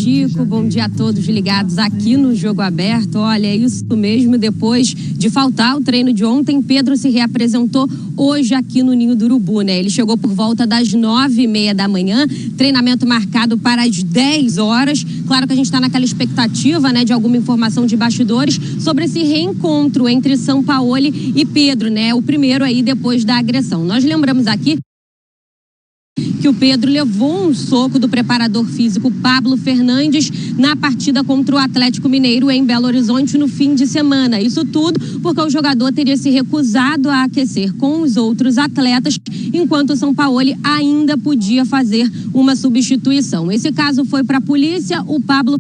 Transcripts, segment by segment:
Chico, bom dia a todos ligados aqui no Jogo Aberto. Olha, é isso mesmo, depois de faltar o treino de ontem, Pedro se reapresentou hoje aqui no Ninho do Urubu, né? Ele chegou por volta das 9h30 da manhã, treinamento marcado para as 10 horas. Claro que a gente está naquela expectativa, né, de alguma informação de bastidores sobre esse reencontro entre Sampaoli e Pedro, né? O primeiro aí depois da agressão. Nós lembramos aqui que o Pedro levou um soco do preparador físico Pablo Fernandes na partida contra o Atlético Mineiro em Belo Horizonte no fim de semana. Isso tudo porque o jogador teria se recusado a aquecer com os outros atletas, enquanto o Sampaoli ainda podia fazer uma substituição. Esse caso foi para a polícia, o Pablo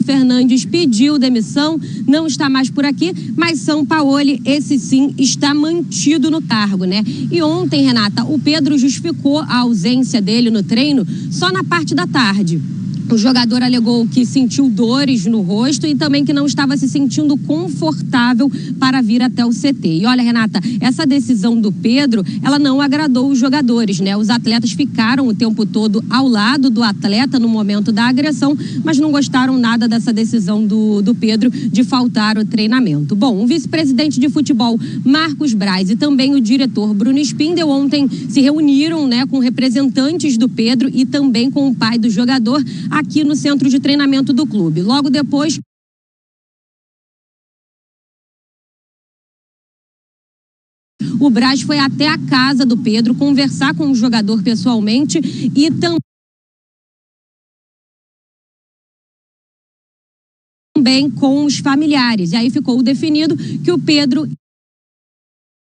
Fernandes pediu demissão, não está mais por aqui, mas Sampaoli, esse sim, está mantido no cargo, né? E ontem, Renata, o Pedro justificou a ausência dele no treino só na parte da tarde. O jogador alegou que sentiu dores no rosto e também que não estava se sentindo confortável para vir até o CT. E olha, Renata, essa decisão do Pedro, ela não agradou os jogadores, né? Os atletas ficaram o tempo todo ao lado do atleta no momento da agressão, mas não gostaram nada dessa decisão do Pedro de faltar o treinamento. Bom, o vice-presidente de futebol, Marcos Braz, e também o diretor Bruno Spindel ontem se reuniram, né, com representantes do Pedro e também com o pai do jogador aqui no centro de treinamento do clube. Logo depois, o Braz foi até a casa do Pedro conversar com o jogador pessoalmente e também com os familiares. E aí ficou definido que o Pedro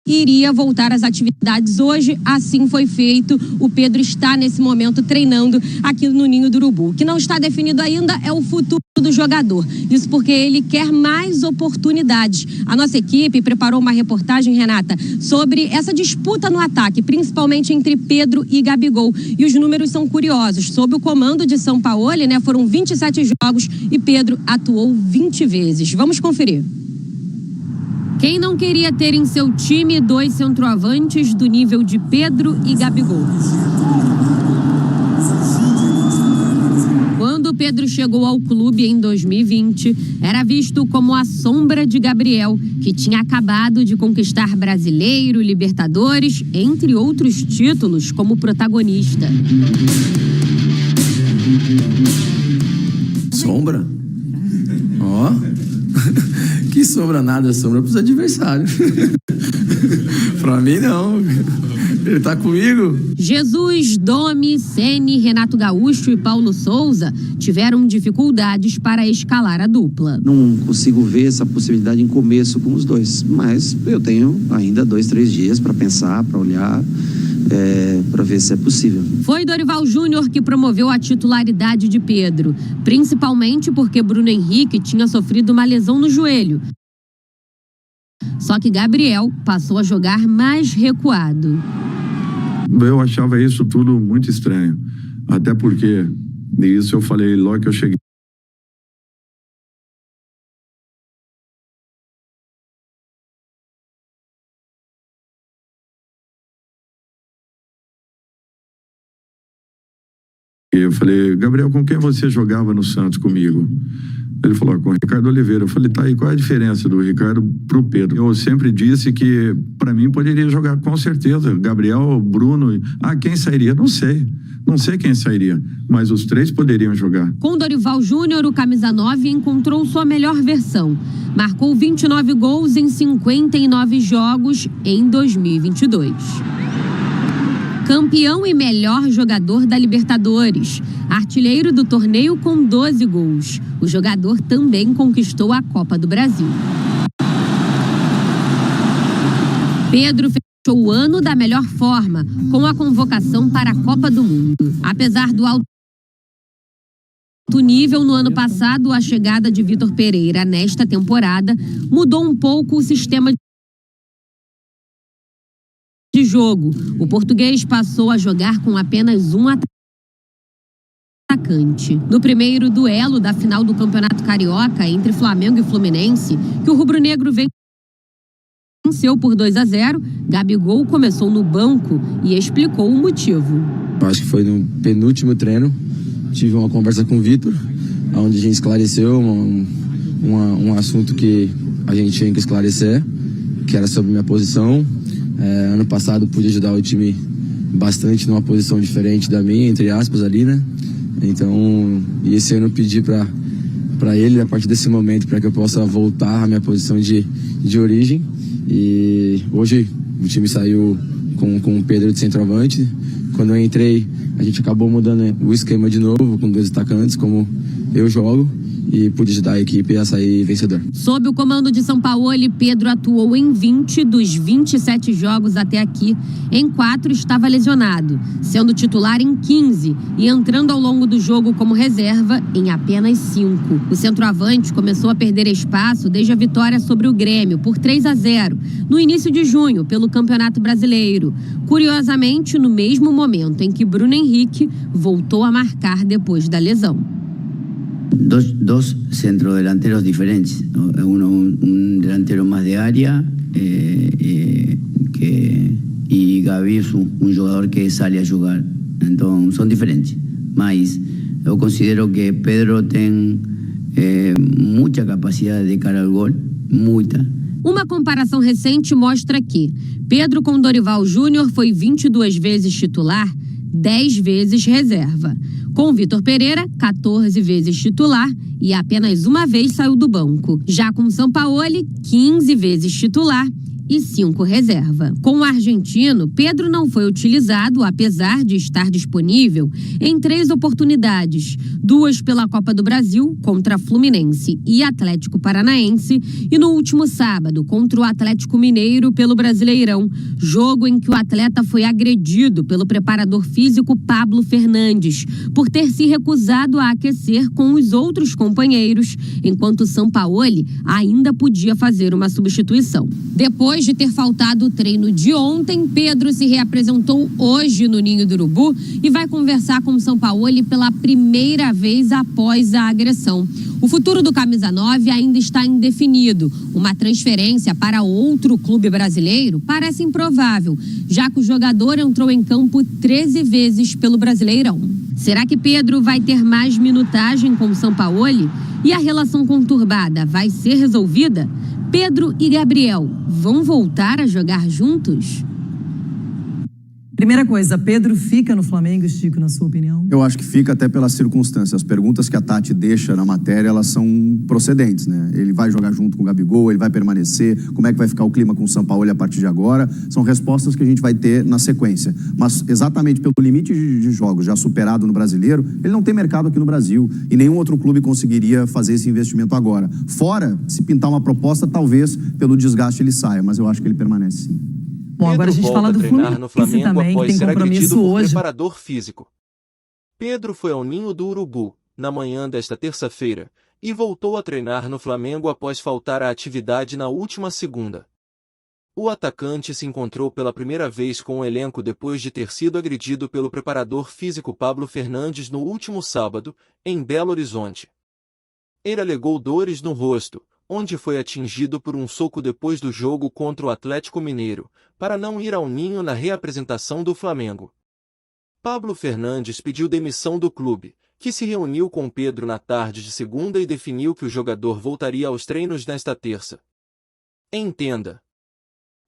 iria voltar às atividades hoje, assim foi feito. O Pedro está nesse momento treinando aqui no Ninho do Urubu. O que não está definido ainda é o futuro do jogador. Isso porque ele quer mais oportunidades. A nossa equipe preparou uma reportagem, Renata, sobre essa disputa no ataque, principalmente entre Pedro e Gabigol. E os números são curiosos. Sob o comando de Sampaoli, né, foram 27 jogos e Pedro atuou 20 vezes. Vamos conferir. Quem não queria ter em seu time dois centroavantes do nível de Pedro e Gabigol? Quando Pedro chegou ao clube em 2020, era visto como a sombra de Gabriel, que tinha acabado de conquistar Brasileiro, Libertadores, entre outros títulos, como protagonista. Sombra? Ó. Que sombra nada, sombra pros adversários. Pra mim, não. Ele tá comigo. Jesus, Domi, Ceni, Renato Gaúcho e Paulo Souza tiveram dificuldades para escalar a dupla. Não consigo ver essa possibilidade em começo com os dois, mas eu tenho ainda 2, 3 dias para pensar, para olhar, para ver se é possível. Foi Dorival Júnior que promoveu a titularidade de Pedro, principalmente porque Bruno Henrique tinha sofrido uma lesão no joelho. Só que Gabriel passou a jogar mais recuado. Eu achava isso tudo muito estranho, até porque, isso eu falei logo que eu cheguei. Eu falei, Gabriel, com quem você jogava no Santos comigo? Ele falou, com o Ricardo Oliveira. Eu falei, tá, e qual é a diferença do Ricardo pro Pedro? Eu sempre disse que, para mim, poderia jogar com certeza. Gabriel, Bruno, quem sairia? Não sei. Não sei quem sairia, mas os 3 poderiam jogar. Com Dorival Júnior, o camisa 9 encontrou sua melhor versão. Marcou 29 gols em 59 jogos em 2022. Campeão e melhor jogador da Libertadores. Artilheiro do torneio com 12 gols. O jogador também conquistou a Copa do Brasil. Pedro fechou o ano da melhor forma, com a convocação para a Copa do Mundo. Apesar do alto nível no ano passado, a chegada de Vitor Pereira nesta temporada mudou um pouco o sistema de jogo. O português passou a jogar com apenas um atacante. No primeiro duelo da final do Campeonato Carioca entre Flamengo e Fluminense, que o rubro-negro venceu por 2-0, Gabigol começou no banco e explicou o motivo. Acho que foi no penúltimo treino, tive uma conversa com o Vitor, onde a gente esclareceu um assunto que a gente tinha que esclarecer, que era sobre minha posição. Ano passado pude ajudar o time bastante numa posição diferente da minha, entre aspas, ali, né? Então, e esse ano eu pedi para ele, a partir desse momento, para que eu possa voltar à minha posição de origem. E hoje o time saiu com o Pedro de centroavante. Quando eu entrei, a gente acabou mudando o esquema de novo, com 2 atacantes, como eu jogo, e pude ajudar a equipe a sair vencedor. Sob o comando de Sampaoli, Pedro atuou em 20 dos 27 jogos até aqui. Em 4 estava lesionado, sendo titular em 15 e entrando ao longo do jogo como reserva em apenas 5. O centroavante começou a perder espaço desde a vitória sobre o Grêmio por 3-0, no início de junho, pelo Campeonato Brasileiro. Curiosamente, no mesmo momento em que Bruno Henrique voltou a marcar depois da lesão. Dos centrodelanteros diferentes, ¿no? Uno un delantero más de área y Gaby es un jogador que sale a jugar, entonces son diferentes. Mas yo considero que Pedro tem mucha capacidad de cara al gol, muita. Uma comparação recente mostra que Pedro com Dorival Júnior foi 22 vezes titular, 10 vezes reserva. Com Vitor Pereira, 14 vezes titular e apenas uma vez saiu do banco. Já com Sampaoli, 15 vezes titular e 5 reserva. Com o argentino, Pedro não foi utilizado, apesar de estar disponível, em 3 oportunidades. 2 pela Copa do Brasil, contra Fluminense e Atlético Paranaense, e no último sábado, contra o Atlético Mineiro pelo Brasileirão, jogo em que o atleta foi agredido pelo preparador físico Pablo Fernandes, por ter se recusado a aquecer com os outros companheiros, enquanto Sampaoli ainda podia fazer uma substituição. Depois de ter faltado o treino de ontem, Pedro se reapresentou hoje no Ninho do Urubu e vai conversar com o Sampaoli pela primeira vez após a agressão. O futuro do Camisa 9 ainda está indefinido. Uma transferência para outro clube brasileiro parece improvável, já que o jogador entrou em campo 13 vezes pelo Brasileirão. Será que Pedro vai ter mais minutagem com o Sampaoli? E a relação conturbada vai ser resolvida? Pedro e Gabriel vão voltar a jogar juntos? Primeira coisa, Pedro fica no Flamengo, Chico, na sua opinião? Eu acho que fica até pelas circunstâncias. As perguntas que a Tati deixa na matéria, elas são procedentes, né? Ele vai jogar junto com o Gabigol, ele vai permanecer, como é que vai ficar o clima com o Sampaoli a partir de agora? São respostas que a gente vai ter na sequência. Mas exatamente pelo limite de jogos já superado no Brasileiro, ele não tem mercado aqui no Brasil e nenhum outro clube conseguiria fazer esse investimento agora. Fora, se pintar uma proposta, talvez pelo desgaste ele saia, mas eu acho que ele permanece sim. Bom, agora a gente fala do Fluminense também, que tem compromisso hoje. Preparador físico. Pedro foi ao Ninho do Urubu, na manhã desta terça-feira, e voltou a treinar no Flamengo após faltar à atividade na última segunda. O atacante se encontrou pela primeira vez com o elenco depois de ter sido agredido pelo preparador físico Pablo Fernandes no último sábado, em Belo Horizonte. Ele alegou dores no rosto, onde foi atingido por um soco depois do jogo contra o Atlético Mineiro, para não ir ao Ninho na reapresentação do Flamengo. Pablo Fernandes pediu demissão do clube, que se reuniu com Pedro na tarde de segunda e definiu que o jogador voltaria aos treinos nesta terça. Entenda.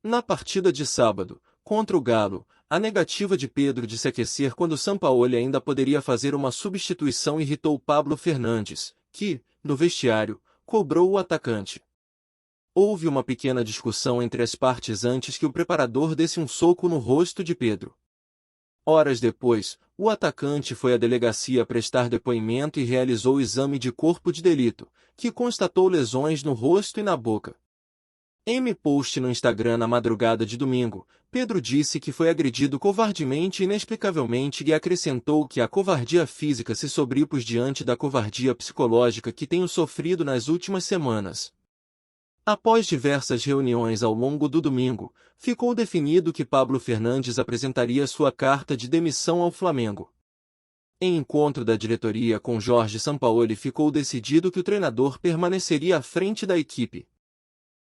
Na partida de sábado, contra o Galo, a negativa de Pedro de se aquecer quando Sampaoli ainda poderia fazer uma substituição irritou Pablo Fernandes, que, no vestiário, cobrou o atacante. Houve uma pequena discussão entre as partes antes que o preparador desse um soco no rosto de Pedro. Horas depois, o atacante foi à delegacia prestar depoimento e realizou o exame de corpo de delito, que constatou lesões no rosto e na boca. Em post no Instagram na madrugada de domingo, Pedro disse que foi agredido covardemente e inexplicavelmente e acrescentou que a covardia física se sobrepôs diante da covardia psicológica que tenho sofrido nas últimas semanas. Após diversas reuniões ao longo do domingo, ficou definido que Pablo Fernandes apresentaria sua carta de demissão ao Flamengo. Em encontro da diretoria com Jorge Sampaoli ficou decidido que o treinador permaneceria à frente da equipe.